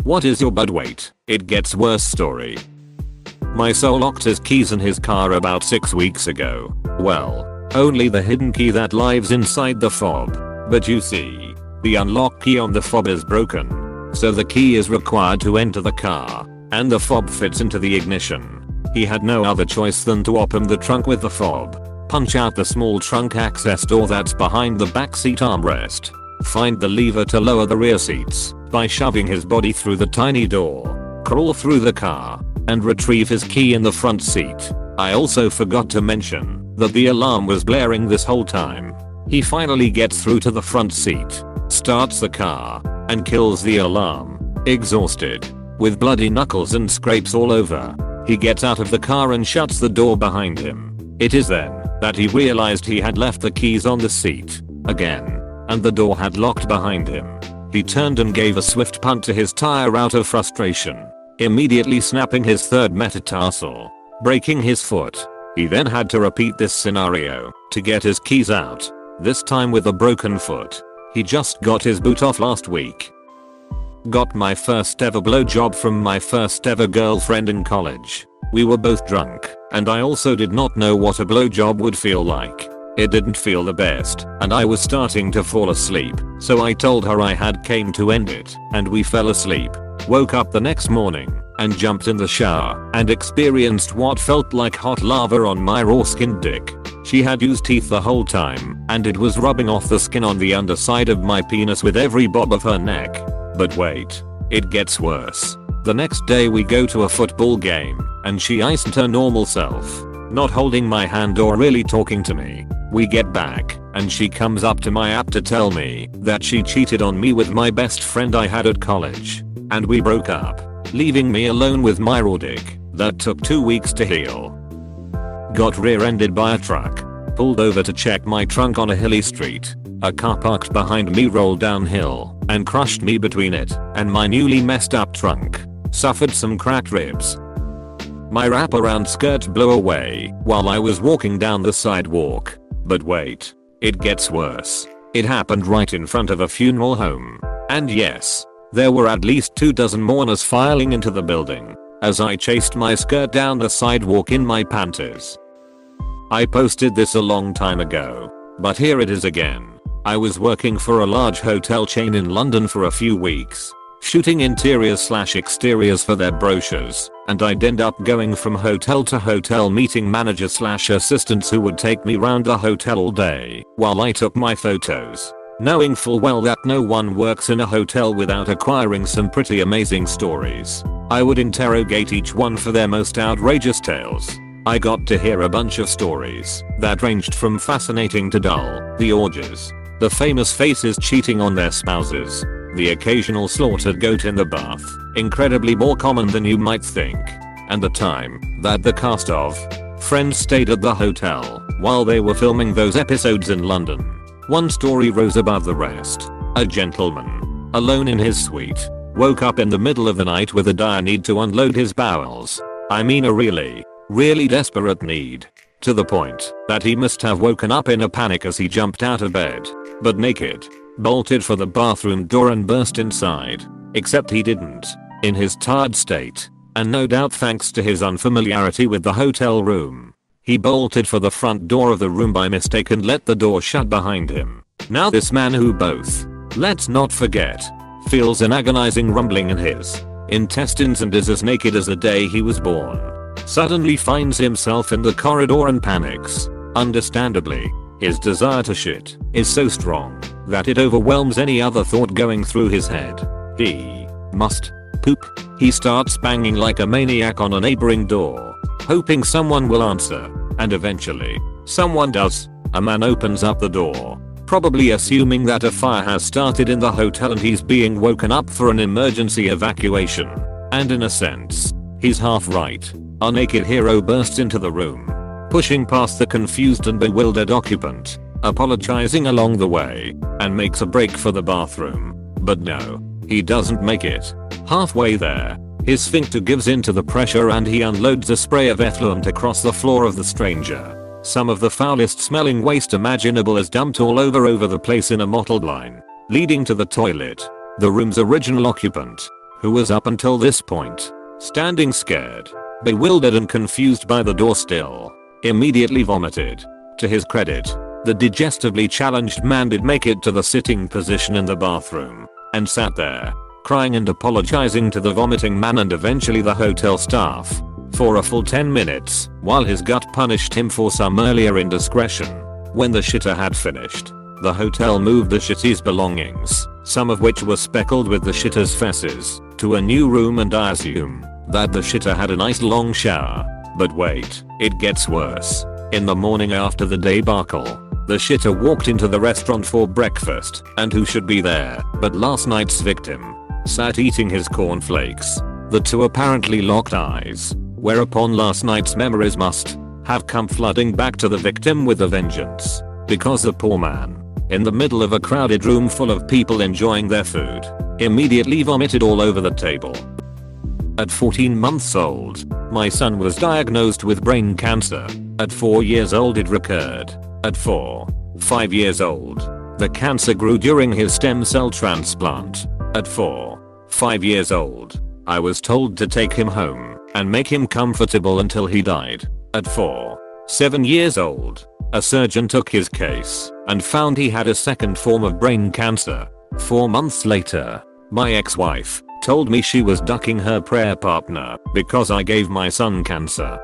What is your bud? Wait, it gets worse story. My soul locked his keys in his car about 6 weeks ago. Well, only the hidden key that lives inside the fob. But you see, the unlock key on the fob is broken. So the key is required to enter the car, and the fob fits into the ignition. He had no other choice than to open the trunk with the fob, punch out the small trunk access door that's behind the backseat armrest, find the lever to lower the rear seats by shoving his body through the tiny door, crawl through the car, and retrieve his key in the front seat. I also forgot to mention that the alarm was blaring this whole time. He finally gets through to the front seat, starts the car, and kills the alarm. Exhausted, with bloody knuckles and scrapes all over, he gets out of the car and shuts the door behind him. It is then that he realized he had left the keys on the seat again, and the door had locked behind him. He turned and gave a swift punt to his tire out of frustration, immediately snapping his third metatarsal, breaking his foot. He then had to repeat this scenario to get his keys out, this time with a broken foot. He just got his boot off last week. Got my first ever blowjob from my first ever girlfriend in college. We were both drunk, and I also did not know what a blowjob would feel like. It didn't feel the best, and I was starting to fall asleep, so I told her I had came to end it, and we fell asleep. Woke up the next morning, and jumped in the shower, and experienced what felt like hot lava on my raw-skinned dick. She had used teeth the whole time, and it was rubbing off the skin on the underside of my penis with every bob of her neck. But wait, it gets worse. The next day we go to a football game, and she isn't her normal self, not holding my hand or really talking to me. We get back, and she comes up to my app to tell me that she cheated on me with my best friend I had at college, and we broke up, leaving me alone with my raw dick that took 2 weeks to heal. Got rear-ended by a truck, pulled over to check my trunk on a hilly street. A car parked behind me rolled downhill and crushed me between it and my newly messed up trunk. Suffered some cracked ribs. My wraparound skirt blew away while I was walking down the sidewalk. But wait, it gets worse. It happened right in front of a funeral home. And yes, there were at least 24 mourners filing into the building as I chased my skirt down the sidewalk in my panties. I posted this a long time ago, but here it is again. I was working for a large hotel chain in London for a few weeks, shooting interiors/exteriors for their brochures, and I'd end up going from hotel to hotel meeting manager/assistants who would take me round the hotel all day while I took my photos, knowing full well that no one works in a hotel without acquiring some pretty amazing stories. I would interrogate each one for their most outrageous tales. I got to hear a bunch of stories that ranged from fascinating to dull. The orgies, the famous faces cheating on their spouses, the occasional slaughtered goat in the bath, incredibly more common than you might think, and the time that the cast of Friends stayed at the hotel while they were filming those episodes in London. One story rose above the rest. A gentleman, alone in his suite, woke up in the middle of the night with a dire need to unload his bowels. I mean a really desperate need. To the point that he must have woken up in a panic as he jumped out of bed, but naked, bolted for the bathroom door and burst inside. Except he didn't, in his tired state, and no doubt thanks to his unfamiliarity with the hotel room. He bolted for the front door of the room by mistake and let the door shut behind him. Now this man who both, let's not forget, feels an agonizing rumbling in his intestines and is as naked as the day he was born, suddenly finds himself in the corridor and panics. Understandably, his desire to shit is so strong that it overwhelms any other thought going through his head. He must poop. He starts banging like a maniac on a neighboring door, hoping someone will answer, and eventually, someone does. A man opens up the door, probably assuming that a fire has started in the hotel and he's being woken up for an emergency evacuation. And in a sense, he's half right. Our naked hero bursts into the room, pushing past the confused and bewildered occupant, apologizing along the way, and makes a break for the bathroom. But no, he doesn't make it. Halfway there, his sphincter gives in to the pressure and he unloads a spray of effluent across the floor of the stranger. Some of the foulest smelling waste imaginable is dumped all over the place in a mottled line, leading to the toilet. The room's original occupant, who was up until this point standing scared, bewildered and confused by the door still, immediately vomited. To his credit, the digestively challenged man did make it to the sitting position in the bathroom and sat there, crying and apologizing to the vomiting man and eventually the hotel staff for a full 10 minutes while his gut punished him for some earlier indiscretion. When the shitter had finished, the hotel moved the shitty's belongings, some of which were speckled with the shitter's feces, to a new room, and I assume that the shitter had a nice long shower. But wait, it gets worse. In the morning after the debacle, the shitter walked into the restaurant for breakfast, and who should be there but last night's victim, sat eating his cornflakes. The two apparently locked eyes, whereupon last night's memories must have come flooding back to the victim with a vengeance, because the poor man, in the middle of a crowded room full of people enjoying their food, immediately vomited all over the table. At 14 months old, my son was diagnosed with brain cancer. At 4 years old it recurred. At 5 years old, the cancer grew during his stem cell transplant. At 5 years old, I was told to take him home and make him comfortable until he died. At 7 years old, a surgeon took his case and found he had a second form of brain cancer. 4 months later, my ex-wife told me she was ducking her prayer partner because I gave my son cancer.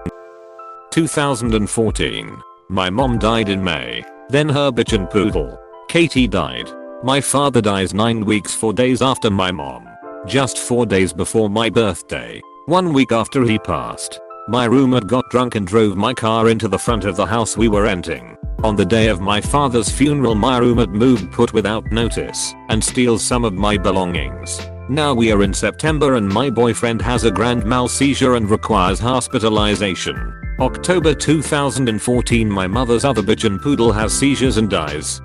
2014. My mom died in May. Then her bitchin' poodle, Katie, died. My father dies 9 weeks 4 days after my mom. Just 4 days before my birthday. 1 week after he passed, my roommate got drunk and drove my car into the front of the house we were renting. On the day of my father's funeral, my roommate moved put without notice and steals some of my belongings. Now we are in September and my boyfriend has a grand mal seizure and requires hospitalization. October 2014. My mother's other bitchin' poodle has seizures and dies.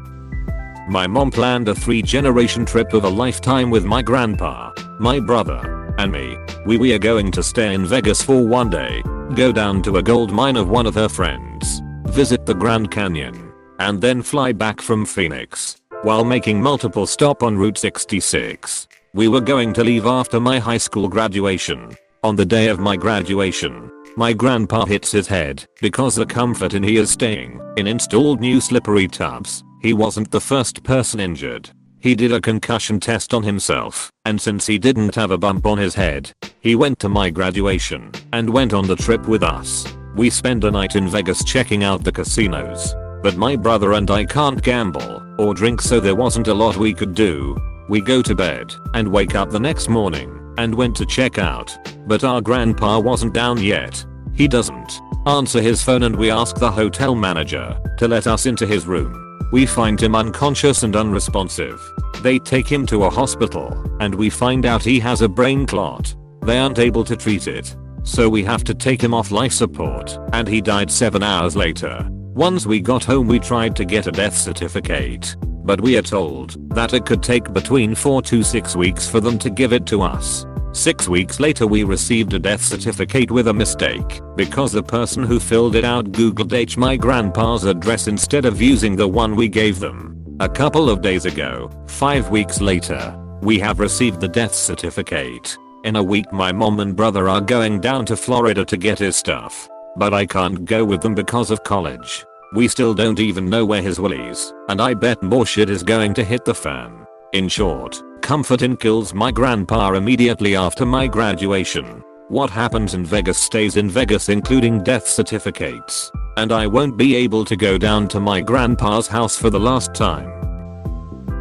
My mom planned a 3-generation trip of a lifetime with my grandpa, my brother, and me. We are going to stay in Vegas for 1 day, go down to a gold mine of one of her friends, visit the Grand Canyon, and then fly back from Phoenix, while making multiple stops on Route 66. We were going to leave after my high school graduation. On the day of my graduation, my grandpa hits his head because the comfort inn he is staying in installed new slippery tubs. He wasn't the first person injured. He did a concussion test on himself, and since he didn't have a bump on his head, he went to my graduation and went on the trip with us. We spent a night in Vegas checking out the casinos, but my brother and I can't gamble or drink, so there wasn't a lot we could do. We go to bed and wake up the next morning and went to check out, but our grandpa wasn't down yet. He doesn't answer his phone and we ask the hotel manager to let us into his room. We find him unconscious and unresponsive. They take him to a hospital and we find out he has a brain clot. They aren't able to treat it, so we have to take him off life support, and he died 7 hours later. Once we got home we tried to get a death certificate, but we are told that it could take between 4 to 6 weeks for them to give it to us. 6 weeks later we received a death certificate with a mistake because the person who filled it out googled my grandpa's address instead of using the one we gave them. A couple of days ago, 5 weeks later, we have received the death certificate. In a week my mom and brother are going down to Florida to get his stuff, but I can't go with them because of college. We still don't even know where his will is, and I bet more shit is going to hit the fan. In short, Comfort Inn kills my grandpa immediately after my graduation. What happens in Vegas stays in Vegas, including death certificates, and I won't be able to go down to my grandpa's house for the last time.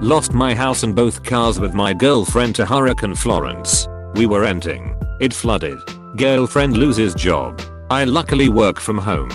Lost my house and both cars with my girlfriend to Hurricane Florence. We were renting. It flooded. Girlfriend loses job. I luckily work from home.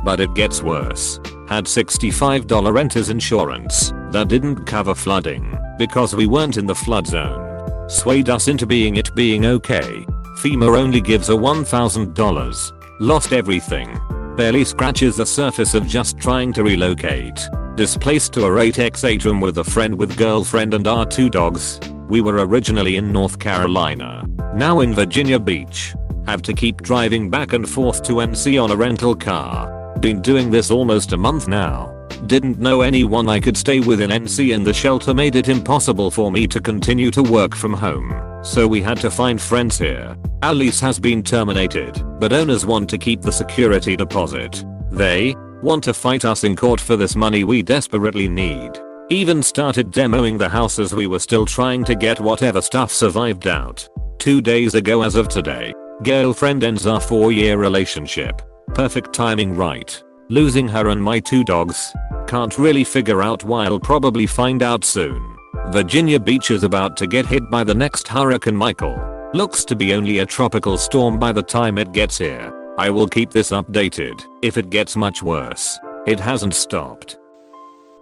But it gets worse. Had $65 renter's insurance that didn't cover flooding because we weren't in the flood zone. Swayed us into being okay. FEMA only gives a $1,000. Lost everything. Barely scratches the surface of just trying to relocate. Displaced to a 8x8 room with a friend with girlfriend and our 2 dogs. We were originally in North Carolina. Now in Virginia Beach. Have to keep driving back and forth to NC on a rental car. Been doing this almost a month now. Didn't know anyone I could stay with in NC and the shelter made it impossible for me to continue to work from home. So we had to find friends here. Our lease has been terminated, but owners want to keep the security deposit. They want to fight us in court for this money we desperately need. Even started demoing the house as we were still trying to get whatever stuff survived out. 2 days ago as of today, girlfriend ends our 4-year relationship. Perfect timing, right? Losing her and my 2 dogs. Can't really figure out why, I'll probably find out soon. Virginia Beach is about to get hit by the next Hurricane Michael. Looks to be only a tropical storm by the time it gets here. I will keep this updated if it gets much worse. It hasn't stopped.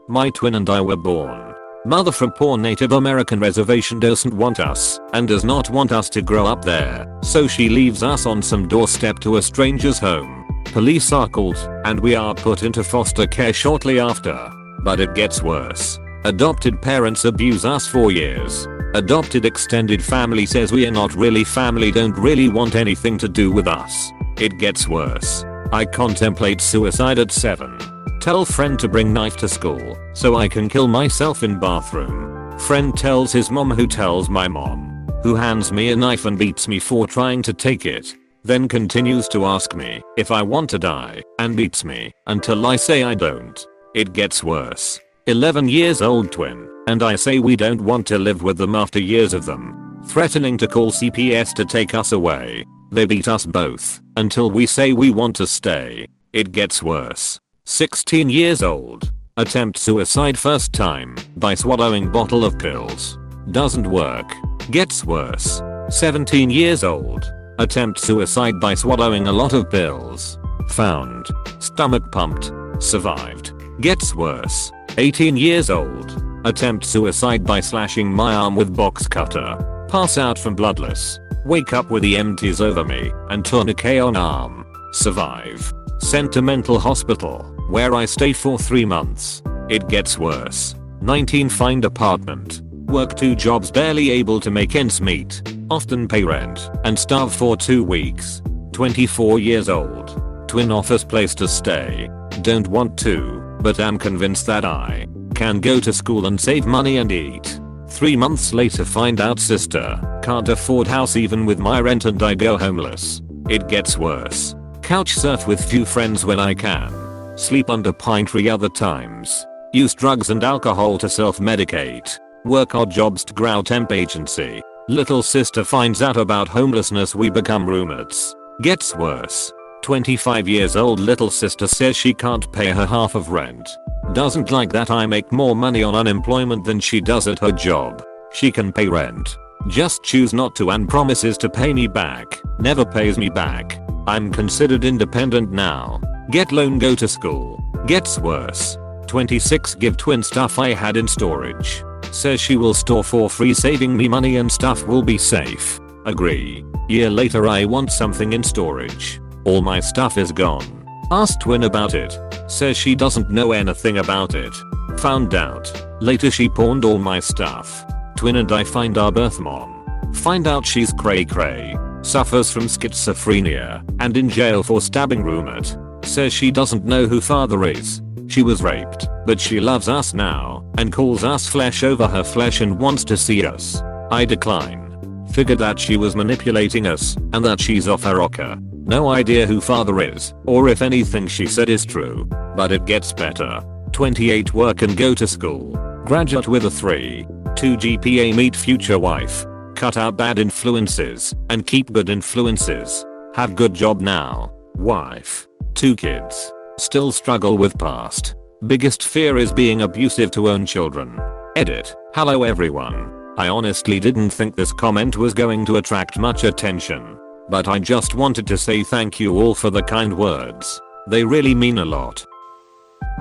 My twin and I were born. Mother from poor Native American reservation doesn't want us and does not want us to grow up there, so she leaves us on some doorstep to a stranger's home. Police are called and we are put into foster care shortly after. But it gets worse. Adopted parents abuse us for years. Adopted extended family says we are not really family, don't really want anything to do with us. It gets worse. I contemplate suicide at 7. Tell friend to bring knife to school so I can kill myself in bathroom. Friend tells his mom, who tells my mom, who hands me a knife and beats me for trying to take it. Then continues to ask me if I want to die and beats me until I say I don't. It gets worse. 11 years old twin, and I say we don't want to live with them after years of them threatening to call CPS to take us away. They beat us both until we say we want to stay. It gets worse. 16 years old. Attempt suicide first time by swallowing bottle of pills. Doesn't work. Gets worse. 17 years old. Attempt suicide by swallowing a lot of pills. Found. Stomach pumped. Survived. Gets worse. 18 years old. Attempt suicide by slashing my arm with box cutter. Pass out from bloodless. Wake up with EMTs over me and tourniquet on arm. Survive. Sent to mental hospital where I stay for 3 months. It gets worse. 19 find apartment. Work 2 jobs, barely able to make ends meet. Often pay rent and starve for 2 weeks. 24 years old. Twin offers place to stay. Don't want to, but am convinced that I can go to school and save money and eat. 3 months later find out sister can't afford house even with my rent and I go homeless. It gets worse. Couch surf with few friends when I can. Sleep under pine tree other times. Use drugs and alcohol to self-medicate. Work odd jobs to grow temp agency. Little sister finds out about homelessness, we become roommates. Gets worse. 25 years old little sister says she can't pay her half of rent. Doesn't like that I make more money on unemployment than she does at her job. She can pay rent. Just choose not to and promises to pay me back. Never pays me back. I'm considered independent now. Get loan, go to school. Gets worse. 26 give twin stuff I had in storage. Says she will store for free, saving me money and stuff will be safe. Agree. Year later I want something in storage. All my stuff is gone. Asked twin about it. Says she doesn't know anything about it. Found out later she pawned all my stuff. Twin and I find our birth mom. Find out she's cray cray. Suffers from schizophrenia and in jail for stabbing roommate. Says she doesn't know who father is. She was raped, but she loves us now and calls us flesh over her flesh and wants to see us. I decline. Figured that she was manipulating us and that she's off her rocker. No idea who father is or if anything she said is true, but it gets better. 28 work and go to school. Graduate with a 3.2 GPA, meet future wife. Cut out bad influences and keep good influences. Have good job now. Wife. 2 kids. Still struggle with past. Biggest fear is being abusive to own children. Edit. Hello everyone. I honestly didn't think this comment was going to attract much attention. But I just wanted to say thank you all for the kind words. They really mean a lot.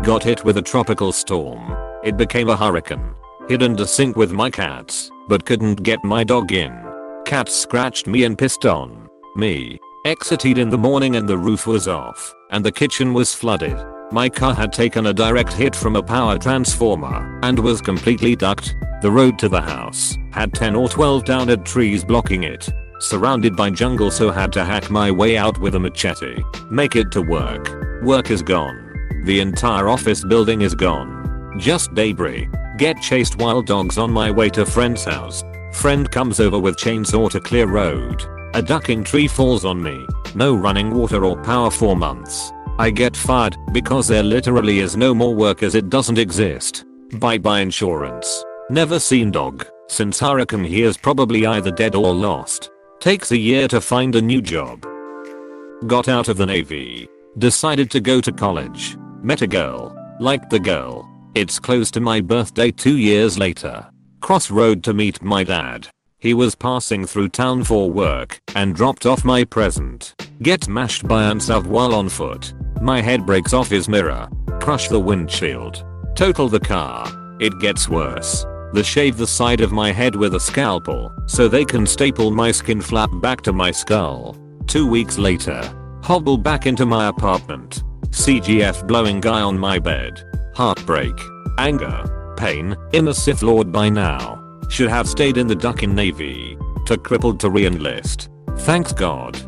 Got hit with a tropical storm. It became a hurricane. Hid in the sink with my cats, but couldn't get my dog in. Cats scratched me and pissed on me. Exited in the morning and the roof was off, and the kitchen was flooded. My car had taken a direct hit from a power transformer and was completely ducked. The road to the house had 10 or 12 downed trees blocking it. Surrounded by jungle, so had to hack my way out with a machete. Make it to work. Work is gone. The entire office building is gone. Just debris. Get chased while dogs on my way to friend's house. Friend comes over with chainsaw to clear road. A ducking tree falls on me. No running water or power for months. I get fired because there literally is no more work as it doesn't exist. Bye bye insurance. Never seen dog. Since hurricane he is probably either dead or lost. Takes a year to find a new job. Got out of the Navy. Decided to go to college. Met a girl. Liked the girl. It's close to my birthday 2 years later. Cross road to meet my dad. He was passing through town for work and dropped off my present. Get mashed by unsav while on foot. My head breaks off his mirror. Crush the windshield. Total the car. It gets worse. They shave the side of my head with a scalpel so they can staple my skin flap back to my skull. 2 weeks later. Hobble back into my apartment. CGF blowing guy on my bed. Heartbreak. Anger. Pain. Am a Sith Lord by now. Should have stayed in the ducking Navy. Too crippled to re-enlist. Thanks God.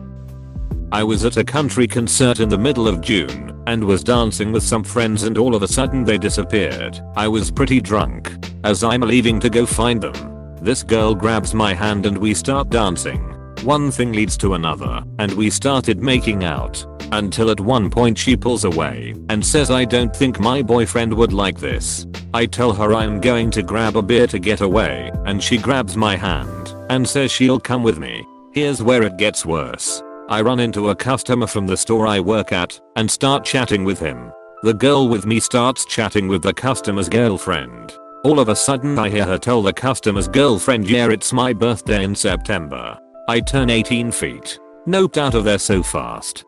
I was at a country concert in the middle of June and was dancing with some friends and all of a sudden they disappeared. I was pretty drunk. As I'm leaving to go find them, this girl grabs my hand and we start dancing. One thing leads to another and we started making out. Until at one point she pulls away and says I don't think my boyfriend would like this. I tell her I'm going to grab a beer to get away and she grabs my hand and says she'll come with me. Here's where it gets worse. I run into a customer from the store I work at and start chatting with him. The girl with me starts chatting with the customer's girlfriend. All of a sudden I hear her tell the customer's girlfriend, yeah, it's my birthday in September. I turn 18 feet. Noped out of there so fast.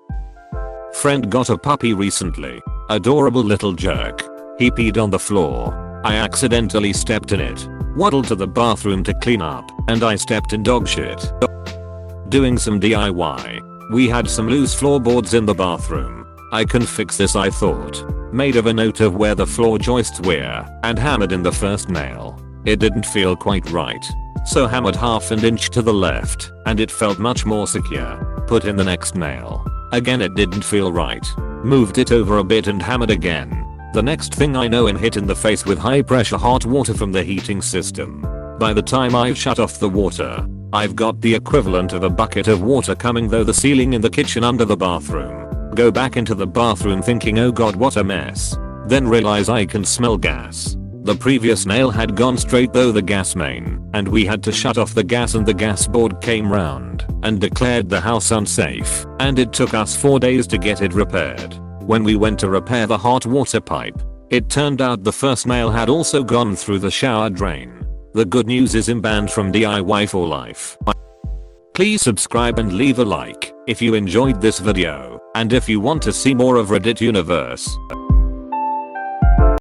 Friend got a puppy recently. Adorable little jerk. He peed on the floor. I accidentally stepped in it. Waddled to the bathroom to clean up and I stepped in dog shit. Doing some DIY. We had some loose floorboards in the bathroom. I can fix this, I thought. Made of a note of where the floor joists were and hammered in the first nail. It didn't feel quite right. So hammered half an inch to the left and it felt much more secure. Put in the next nail. Again it didn't feel right. Moved it over a bit and hammered again. The next thing I know I'm hit in the face with high pressure hot water from the heating system. By the time I've shut off the water, I've got the equivalent of a bucket of water coming through the ceiling in the kitchen under the bathroom. Go back into the bathroom thinking oh god what a mess. Then realize I can smell gas. The previous nail had gone straight through the gas main and we had to shut off the gas and the gas board came round and declared the house unsafe and it took us 4 days to get it repaired. When we went to repair the hot water pipe, it turned out the first nail had also gone through the shower drain. The good news is I'm banned from DIY for life. Please subscribe and leave a like if you enjoyed this video and if you want to see more of Reddit universe.